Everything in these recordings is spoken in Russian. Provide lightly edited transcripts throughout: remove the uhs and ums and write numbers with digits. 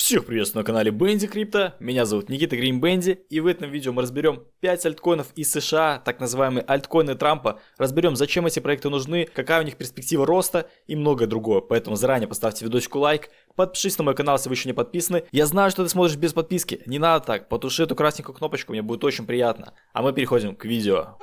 Всех приветствую на канале Бенди Крипто, меня зовут Никита Грин Бенди, и в этом видео мы разберем 5 альткоинов из США, так называемые альткоины Трампа, разберем, зачем эти проекты нужны, какая у них перспектива роста и многое другое. Поэтому заранее поставьте видосику лайк, подпишись на мой канал, если вы еще не подписаны. Я знаю, что ты смотришь без подписки, не надо так, потуши эту красненькую кнопочку, мне будет очень приятно. А мы переходим к видео.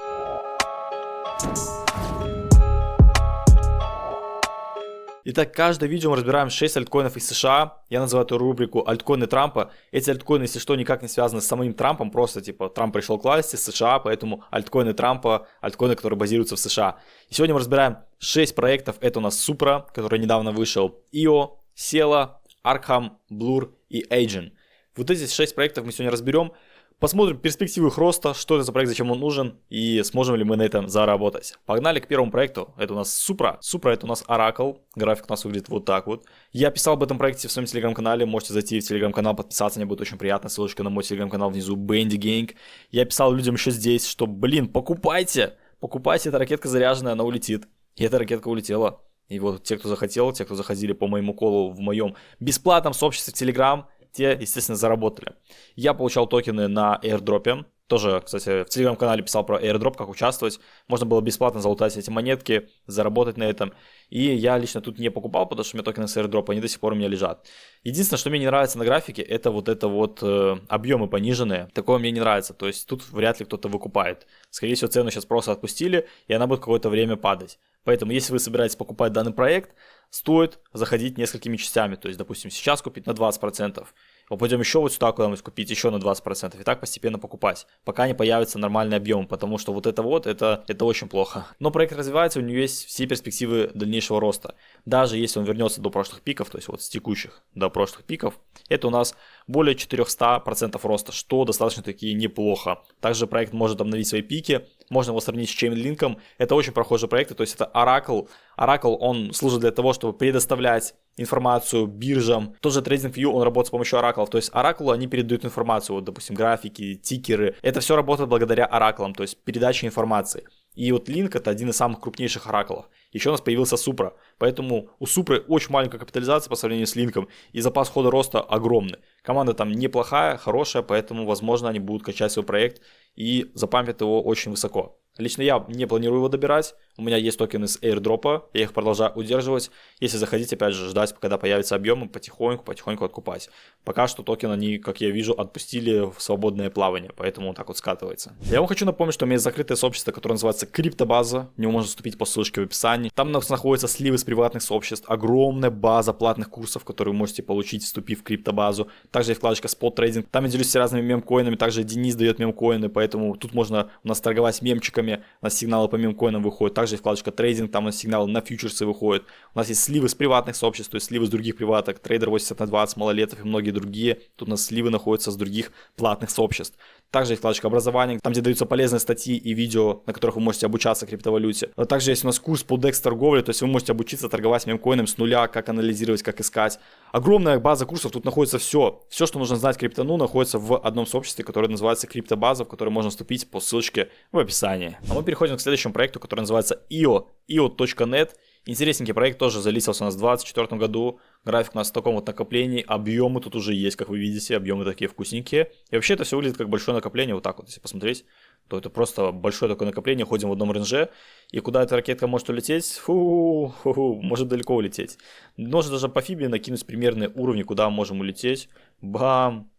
Итак, каждое видео мы разбираем 6 альткоинов из США. Я называю эту рубрику альткоины Трампа. Эти альткоины, если что, никак не связаны с самим Трампом. Просто типа Трамп пришел к власти с США, поэтому альткоины Трампа, альткоины, которые базируются в США. И сегодня мы разбираем 6 проектов. Это у нас Supra, который недавно вышел, IO, Cielo, Arkham, Blur и Agent. Вот эти 6 проектов мы сегодня разберем. Посмотрим перспективы их роста, что это за проект, зачем он нужен и сможем ли мы на этом заработать. Погнали к первому проекту. Это у нас Supra. Supra это у нас Oracle. График у нас выглядит вот так вот. Я писал об этом проекте в своем телеграм-канале. Можете зайти в телеграм-канал, подписаться, мне будет очень приятно. Ссылочка на мой телеграм-канал внизу, Bendy Gang. Я писал людям еще здесь, что, покупайте. Покупайте, эта ракетка заряженная, она улетит. И эта ракетка улетела. И вот те, кто захотел, те, кто заходили по моему колу в моем бесплатном сообществе в Telegram, те, естественно, заработали. Я получал токены на airdrop. Тоже, кстати, в телеграм-канале писал про airdrop, как участвовать. Можно было бесплатно залутать эти монетки, заработать на этом. И я лично тут не покупал, потому что у меня токены с airdrop, они до сих пор у меня лежат. Единственное, что мне не нравится на графике, это вот объемы пониженные. Такое мне не нравится. То есть тут вряд ли кто-то выкупает. Скорее всего, цену сейчас просто отпустили, и она будет какое-то время падать. Поэтому, если вы собираетесь покупать данный проект, стоит заходить несколькими частями. То есть, допустим, сейчас купить на 20%. Пойдем еще вот сюда куда-нибудь купить еще на 20%. И так постепенно покупать, пока не появится нормальный объем. Потому что это очень плохо. Но проект развивается, у него есть все перспективы дальнейшего роста. Даже если он вернется до прошлых пиков, то есть вот с текущих до прошлых пиков, это у нас более 400% роста, что достаточно-таки неплохо. Также проект может обновить свои пики. Можно его сравнить с Chainlink. Это очень похожий проект. То есть это Oracle. Oracle, он служит для того, чтобы предоставлять информацию биржам. Тот же TradingView, он работает с помощью Oracle. То есть Oracle, они передают информацию, вот, допустим, графики, тикеры. Это все работает благодаря Oracle, то есть передаче информации. И вот Link это один из самых крупнейших Oracle. Еще у нас появился Supra. Поэтому у Supra очень маленькая капитализация по сравнению с Link. И запас хода роста огромный. Команда там неплохая, хорошая, поэтому, возможно, они будут качать свой проект и запампят его очень высоко. Лично я не планирую его добирать. У меня есть токены с airdrop, я их продолжаю удерживать. Если заходить, опять же, ждать, когда появятся объемы, потихоньку откупать. Пока что токен они, как я вижу, отпустили в свободное плавание, поэтому он так вот скатывается. Я вам хочу напомнить, что у меня есть закрытое сообщество, которое называется Криптобаза. В него можно вступить по ссылочке в описании. Там у нас находятся сливы с приватных сообществ, огромная база платных курсов, которые вы можете получить, вступив в криптобазу. Также есть вкладочка Spot Trading. Там я делюсь разными мемкоинами, также Денис дает мемкоины, поэтому тут можно у нас торговать мемчиками, у нас сигналы по мемкоинам выходят. Также есть вкладочка трейдинг, там у нас сигналы на фьючерсы выходят. У нас есть сливы с приватных сообществ, то есть сливы с других приваток, трейдер 80/20, малолетов и многие другие. Тут у нас сливы находятся с других платных сообществ. Также есть вкладочка образования, там где даются полезные статьи и видео, на которых вы можете обучаться криптовалюте. А также есть у нас курс по DEX торговле, то есть вы можете обучиться торговать мемкоином с нуля, как анализировать, как искать. Огромная база курсов, тут находится все. Все, что нужно знать криптону, находится в одном сообществе, которое называется Криптобаза, в которое можно вступить по ссылочке в описании. А мы переходим к следующему проекту, который называется IO, IO.net. Интересненький проект, тоже залистился у нас в 2024 году. График у нас в таком вот накоплении. Объемы тут уже есть, как вы видите. Объемы такие вкусненькие. И вообще это все выглядит как большое накопление. Вот так вот, если посмотреть, то это просто большое такое накопление. Ходим в одном рейнже. И куда эта ракетка может улететь? Может далеко улететь. Можно даже по фибе накинуть примерные уровни, куда мы можем улететь. Бам,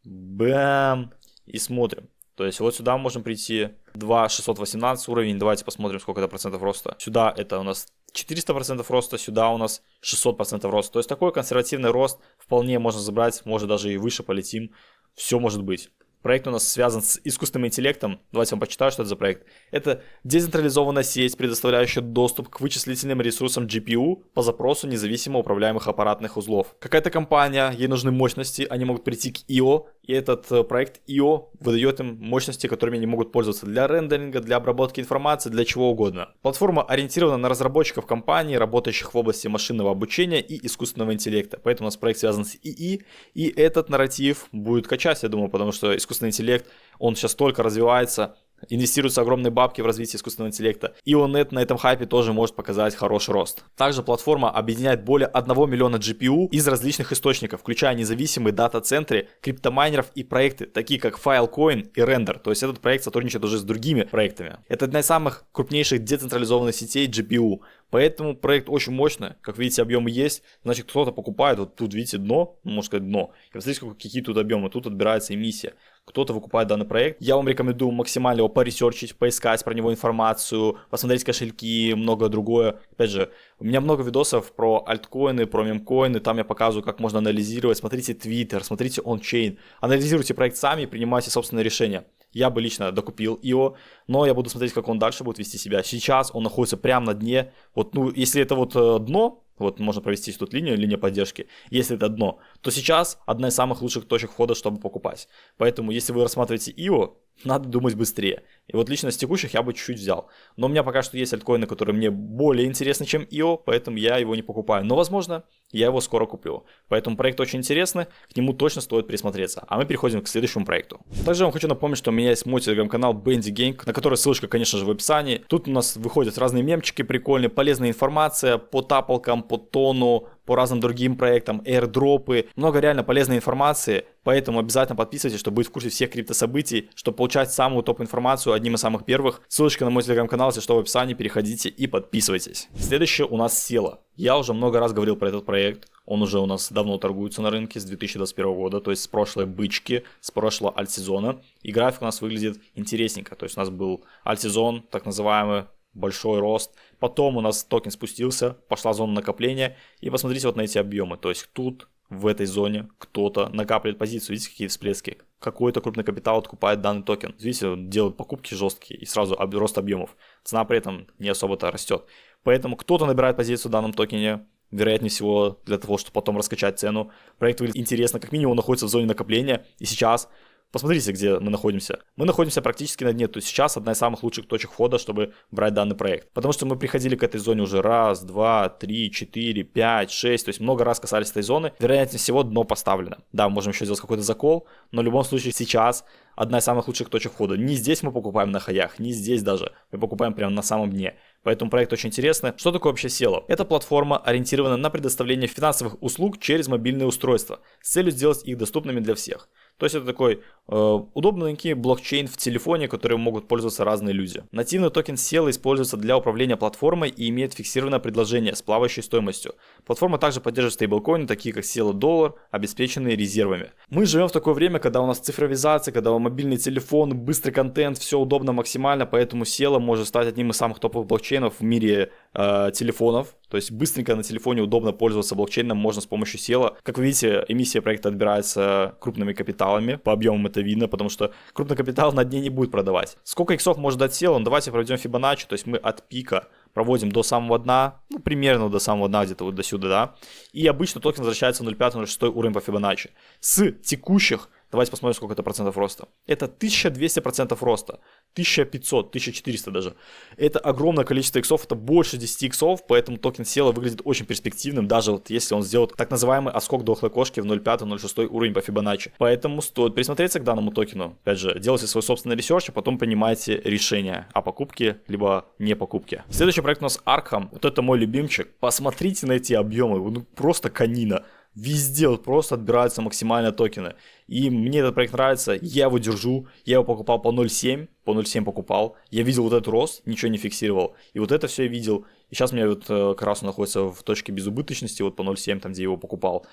бам. И смотрим. То есть вот сюда мы можем прийти. 2,618 уровень. Давайте посмотрим, сколько это процентов роста. Сюда это у нас 400% роста, сюда у нас 600% роста. То есть такой консервативный рост вполне можно забрать, может даже и выше полетим. Все может быть. Проект у нас связан с искусственным интеллектом. Давайте я вам почитаю, что это за проект. Это децентрализованная сеть, предоставляющая доступ к вычислительным ресурсам GPU по запросу независимо управляемых аппаратных узлов. Какая-то компания, ей нужны мощности, они могут прийти к IO, и этот проект IO выдает им мощности, которыми они могут пользоваться для рендеринга, для обработки информации, для чего угодно. Платформа ориентирована на разработчиков компаний, работающих в области машинного обучения и искусственного интеллекта. Поэтому у нас проект связан с ИИ, и этот нарратив будет качать, я думаю, потому что искусственный интеллект, он сейчас только развивается. инвестируются огромные бабки в развитие искусственного интеллекта. IONET на этом хайпе тоже может показать хороший рост. Также платформа объединяет более 1 миллиона GPU из различных источников, включая независимые дата-центры, криптомайнеров и проекты, такие как Filecoin и Render. То есть этот проект сотрудничает уже с другими проектами. Это одна из самых крупнейших децентрализованных сетей GPU. Поэтому проект очень мощный. Как видите, объемы есть. Значит, кто-то покупает. Вот тут, видите, дно. Можно сказать, дно. И посмотрите, какие тут объемы. Тут отбирается эмиссия. Кто-то выкупает данный проект. Я вам рекомендую максимально его поресерчить, поискать про него информацию, посмотреть кошельки, многое другое. Опять же, у меня много видосов про альткоины, про мемкоины. Там я показываю, как можно анализировать. Смотрите Twitter, смотрите ончейн. Анализируйте проект сами и принимайте собственное решение. Я бы лично докупил его, но я буду смотреть, как он дальше будет вести себя. Сейчас он находится прямо на дне. Вот, ну, если это вот дно, вот можно провести тут линия поддержки. Если это дно, то сейчас одна из самых лучших точек входа, чтобы покупать. Поэтому, если вы рассматриваете IO, надо думать быстрее. И вот лично с текущих я бы чуть-чуть взял. Но у меня пока что есть альткоины, которые мне более интересны, чем IO, поэтому я его не покупаю. Но, возможно, я его скоро куплю. Поэтому проект очень интересный, к нему точно стоит присмотреться. А мы переходим к следующему проекту. Также я вам хочу напомнить, что у меня есть мой телеграм-канал Bendy Gang, на который ссылочка, конечно же, в описании. Тут у нас выходят разные мемчики прикольные, полезная информация по тапалкам, по тону, по разным другим проектам, airdropы, много реально полезной информации, поэтому обязательно подписывайтесь, чтобы быть в курсе всех криптособытий, чтобы получать самую топ-информацию одним из самых первых. Ссылочка на мой телеграм-канал, если что, в описании, переходите и подписывайтесь. Следующее у нас SELO. Я уже много раз говорил про этот проект, он уже у нас давно торгуется на рынке с 2021 года, то есть с прошлой бычки, с прошлого альт-сезона, и график у нас выглядит интересненько, то есть у нас был альт-сезон, так называемый, большой рост. Потом у нас токен спустился, пошла зона накопления. И посмотрите вот на эти объемы. То есть тут, в этой зоне, кто-то накапливает позицию. Видите, какие всплески? Какой-то крупный капитал откупает данный токен. Видите, он делает покупки жесткие и сразу рост объемов. Цена при этом не особо-то растет. Поэтому кто-то набирает позицию в данном токене. Вероятнее всего для того, чтобы потом раскачать цену. Проект выглядит интересно. Как минимум он находится в зоне накопления. И сейчас... Посмотрите, где мы находимся. Мы находимся практически на дне, то есть сейчас одна из самых лучших точек входа, чтобы брать данный проект. Потому что мы приходили к этой зоне уже раз, два, три, 4, 5, 6, то есть много раз касались этой зоны. Вероятнее всего дно поставлено. Да, мы можем еще сделать какой-то закол, но в любом случае сейчас одна из самых лучших точек входа. Не здесь мы покупаем на хаях, не здесь даже. Мы покупаем прямо на самом дне. Поэтому проект очень интересный. Что такое вообще SELO? Это платформа, ориентированная на предоставление финансовых услуг через мобильные устройства с целью сделать их доступными для всех. То есть это такой удобненький блокчейн в телефоне, которым могут пользоваться разные люди. Нативный токен SELO используется для управления платформой и имеет фиксированное предложение с плавающей стоимостью. Платформа также поддерживает стейблкоины, такие как SELO Dollar, обеспеченные резервами. Мы живем в такое время, когда у нас цифровизация, когда мобильный телефон, быстрый контент, все удобно максимально, поэтому SELO может стать одним из самых топовых блокчейнов в мире телефонов. То есть быстренько на телефоне удобно пользоваться блокчейном можно с помощью SELO. Как вы видите, эмиссия проекта отбирается крупными капиталами. По объемам это видно, потому что крупный капитал на дне не будет продавать. Сколько иксов может дать SELO? Ну, давайте проведем Fibonacci. То есть мы от пика проводим до самого дна, ну, примерно до самого дна, где-то вот до сюда, да. И обычно токен возвращается на 0,5-0,6 уровень по Fibonacci. С текущих, давайте посмотрим, сколько это процентов роста. Это 1200% роста, 1500, 1400 даже. Это огромное количество иксов, это больше 10 иксов, поэтому токен SELO выглядит очень перспективным, даже вот если он сделает так называемый отскок дохлой кошки в 0,5-0,6 уровень по Fibonacci. Поэтому стоит присмотреться к данному токену. Опять же, делайте свой собственный ресерч, а потом принимайте решение о покупке, либо не покупке. Следующий проект у нас Arkham. Вот это мой любимчик. Посмотрите на эти объемы, ну просто канина. Везде вот просто отбираются максимально токены. И мне этот проект нравится, я его держу, я его покупал по 0.7 покупал. Я видел вот этот рост, ничего не фиксировал. И вот это все я видел. И сейчас у меня вот как раз он находится в точке безубыточности, вот по 0.7, там где я его покупал.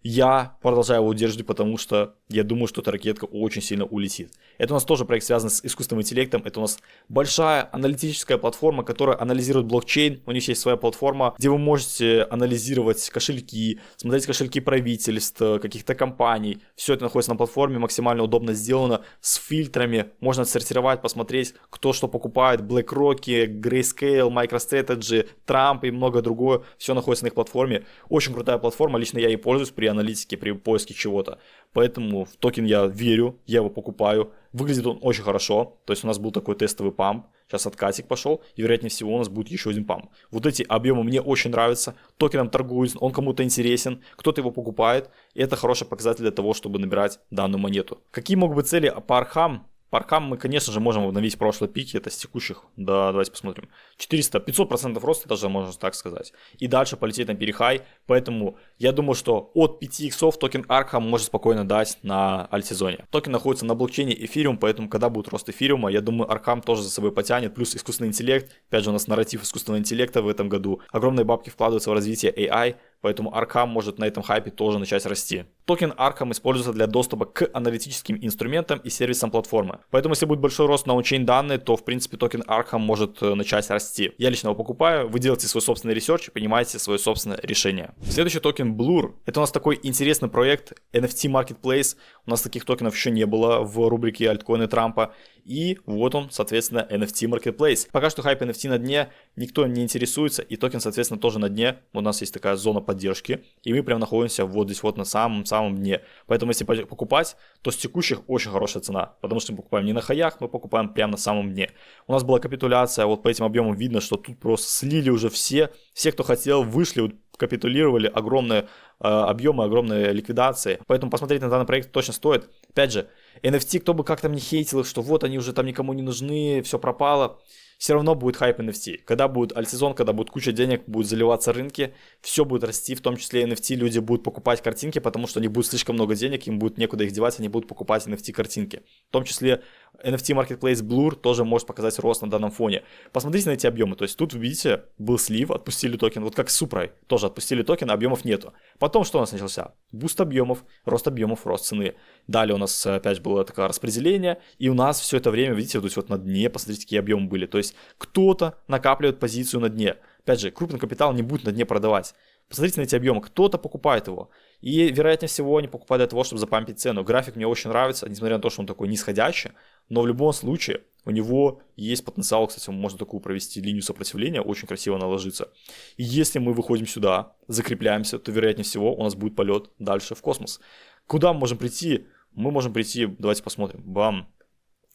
Я продолжаю его удерживать, потому что я думаю, что эта ракетка очень сильно улетит. Это у нас тоже проект, связанный с искусственным интеллектом. Это у нас большая аналитическая платформа, которая анализирует блокчейн. У них есть своя платформа, где вы можете анализировать кошельки, смотреть кошельки правительств, каких-то компаний. Все это находится на платформе, максимально удобно сделано, с фильтрами. Можно отсортировать, посмотреть, кто что покупает. BlackRock, Grayscale, MicroStrategy, Trump и многое другое. Все находится на их платформе. Очень крутая платформа, лично я ей пользуюсь при аналитике, при поиске чего-то. Поэтому в токен я верю, я его покупаю. Выглядит он очень хорошо. То есть у нас был такой тестовый памп. Сейчас откатик пошел. И вероятнее всего у нас будет еще один памп. Вот эти объемы мне очень нравятся. Токеном торгуют, он кому-то интересен. Кто-то его покупает. И это хороший показатель для того, чтобы набирать данную монету. Какие могут быть цели по Arkham? По аркам мы, конечно же, можем обновить прошлые пики, это с текущих, да, давайте посмотрим, 500% роста даже, можно так сказать. И дальше полететь на перехай, поэтому я думаю, что от 5 иксов токен Arkham может спокойно дать на альт-сезоне. Токен находится на блокчейне Ethereum, поэтому когда будет рост эфириума, я думаю, Arkham тоже за собой потянет, плюс искусственный интеллект, опять же у нас нарратив искусственного интеллекта в этом году, огромные бабки вкладываются в развитие AI, поэтому Arkham может на этом хайпе тоже начать расти. Токен Arkham используется для доступа к аналитическим инструментам и сервисам платформы. Поэтому если будет большой рост на ончейн данные, то в принципе токен Arkham может начать расти. Я лично его покупаю, вы делаете свой собственный ресерч и принимаете свое собственное решение. Следующий токен Blur. Это у нас такой интересный проект NFT Marketplace. У нас таких токенов еще не было в рубрике альткоины Трампа. И вот он, соответственно, NFT Marketplace. Пока что хайп NFT на дне, никто не интересуется, и токен, соответственно, тоже на дне. У нас есть такая зона поддержки, и мы прям находимся вот здесь вот на самом-самом дне. Поэтому если покупать, то с текущих очень хорошая цена, потому что мы покупаем не на хаях, мы покупаем прямо на самом дне. У нас была капитуляция, вот по этим объемам видно, что тут просто слили уже все, кто хотел, вышли, капитулировали, огромные объемы, огромные ликвидации. Поэтому посмотреть на данный проект точно стоит. Опять же, NFT, кто бы как там не хейтил, что вот они уже там никому не нужны, все пропало. Все равно будет хайп NFT. Когда будет альт-сезон, когда будет куча денег, будут заливаться рынки, все будет расти, в том числе NFT, люди будут покупать картинки, потому что они будут слишком много денег, им будет некуда их девать, они будут покупать NFT картинки. В том числе NFT Marketplace Blur тоже может показать рост на данном фоне. Посмотрите на эти объемы, то есть тут, видите, был слив, отпустили токен, вот как с Супрой, тоже отпустили токен, а объемов нету. Потом что у нас начался? Буст объемов, рост цены. Далее у нас опять было такое распределение, и у нас все это время, видите, вот на дне, посмотрите, какие объемы были. То есть кто-то накапливает позицию на дне. Опять же, крупный капитал не будет на дне продавать. Посмотрите на эти объемы, кто-то покупает его. И, вероятнее всего, они покупают для того, чтобы запампить цену. График мне очень нравится, несмотря на то, что он такой нисходящий. Но в любом случае, у него есть потенциал, кстати, можно такую провести линию сопротивления, очень красиво она ложится. И если мы выходим сюда, закрепляемся, то, вероятнее всего, у нас будет полет дальше в космос. Куда мы можем прийти? Мы можем прийти, давайте посмотрим, бам.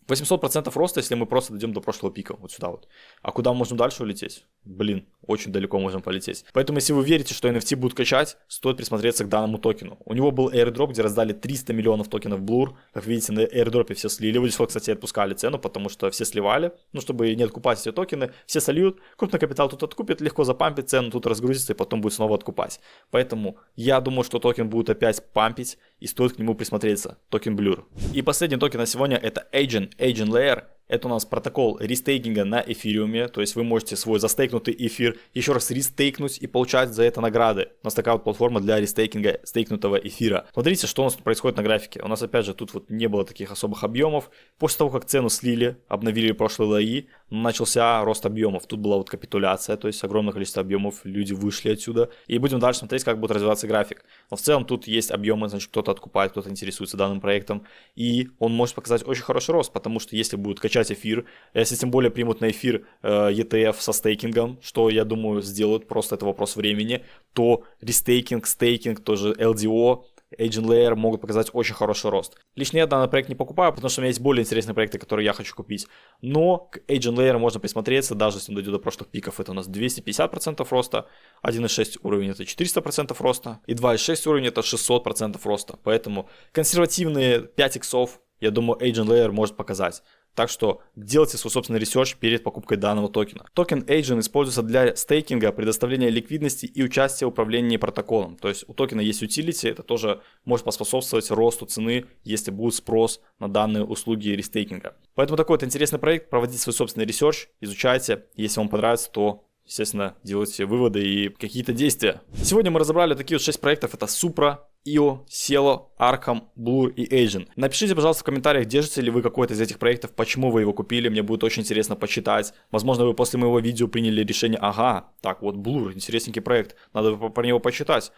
800% роста, если мы просто дойдем до прошлого пика, вот сюда вот. А куда мы можем дальше улететь? Блин, очень далеко можем полететь. Поэтому, если вы верите, что NFT будут качать, стоит присмотреться к данному токену. У него был airdrop, где раздали 300 миллионов токенов Blur. Как видите, на airdropе все слили. Вот здесь, кстати, отпускали цену, потому что все сливали. Ну, чтобы не откупать эти токены, все сольют. Крупный капитал тут откупит, легко запампит цену, тут разгрузится и потом будет снова откупать. Поэтому я думаю, что токен будет опять пампить и стоит к нему присмотреться. Токен Blur. И последний токен на сегодня это Agent Layer. Это у нас протокол рестейкинга на эфириуме, то есть вы можете свой застейкнутый эфир еще раз рестейкнуть и получать за это награды. У нас такая вот платформа для рестейкинга стейкнутого эфира. Смотрите, что у нас происходит на графике. У нас опять же тут вот не было таких особых объемов. После того, как цену слили, обновили прошлые лои, начался рост объемов. Тут была вот капитуляция, то есть огромное количество объемов, люди вышли отсюда. И будем дальше смотреть, как будет развиваться график. Но в целом тут есть объемы, значит кто-то откупает, кто-то интересуется данным проектом. И он может показать очень хороший рост, потому что если будет качать эфир, если тем более примут на эфир ETF со стейкингом, что я думаю сделают, просто это вопрос времени, то рестейкинг, стейкинг, тоже LDO, Agent Layer могут показать очень хороший рост. Лично я данный проект не покупаю, потому что у меня есть более интересные проекты, которые я хочу купить. Но к Agent Layer можно присмотреться, даже если он дойдет до прошлых пиков. Это у нас 250% роста, 1.6 уровень это 400% роста, и 2.6 уровень это 600% роста. Поэтому консервативные 5 иксов, я думаю, Agent Layer может показать. Так что делайте свой собственный ресерч перед покупкой данного токена. Токен Agent используется для стейкинга, предоставления ликвидности и участия в управлении протоколом. То есть у токена есть utility, это тоже может поспособствовать росту цены, если будет спрос на данные услуги рестейкинга. Поэтому такой вот интересный проект, проводите свой собственный ресерч, изучайте. Если вам понравится, то, естественно, делайте выводы и какие-то действия. Сегодня мы разобрали такие вот 6 проектов. Это Supra, IO, Cielo, Arkham, Blur и Agent. Напишите, пожалуйста, в комментариях, держите ли вы какой-то из этих проектов, почему вы его купили, мне будет очень интересно почитать. Возможно, вы после моего видео приняли решение, ага, так вот Blur, интересненький проект, надо про него почитать.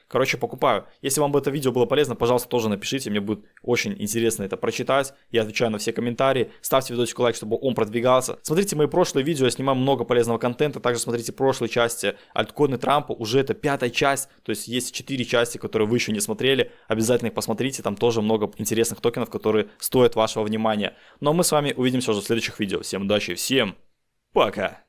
Короче, покупаю. Если вам это видео было полезно, пожалуйста, тоже напишите, мне будет очень интересно это прочитать. Я отвечаю на все комментарии. Ставьте видосику лайк, чтобы он продвигался. Смотрите мои прошлые видео, я снимаю много полезного контента. Также смотрите прошлые части альткоины Трампа, уже это 5-я часть. То есть есть 4 части, которые вы еще не смотрели. Обязательно их посмотрите, там тоже много интересных токенов, которые стоят вашего внимания. Ну а мы с вами увидимся уже в следующих видео. Всем удачи, всем пока!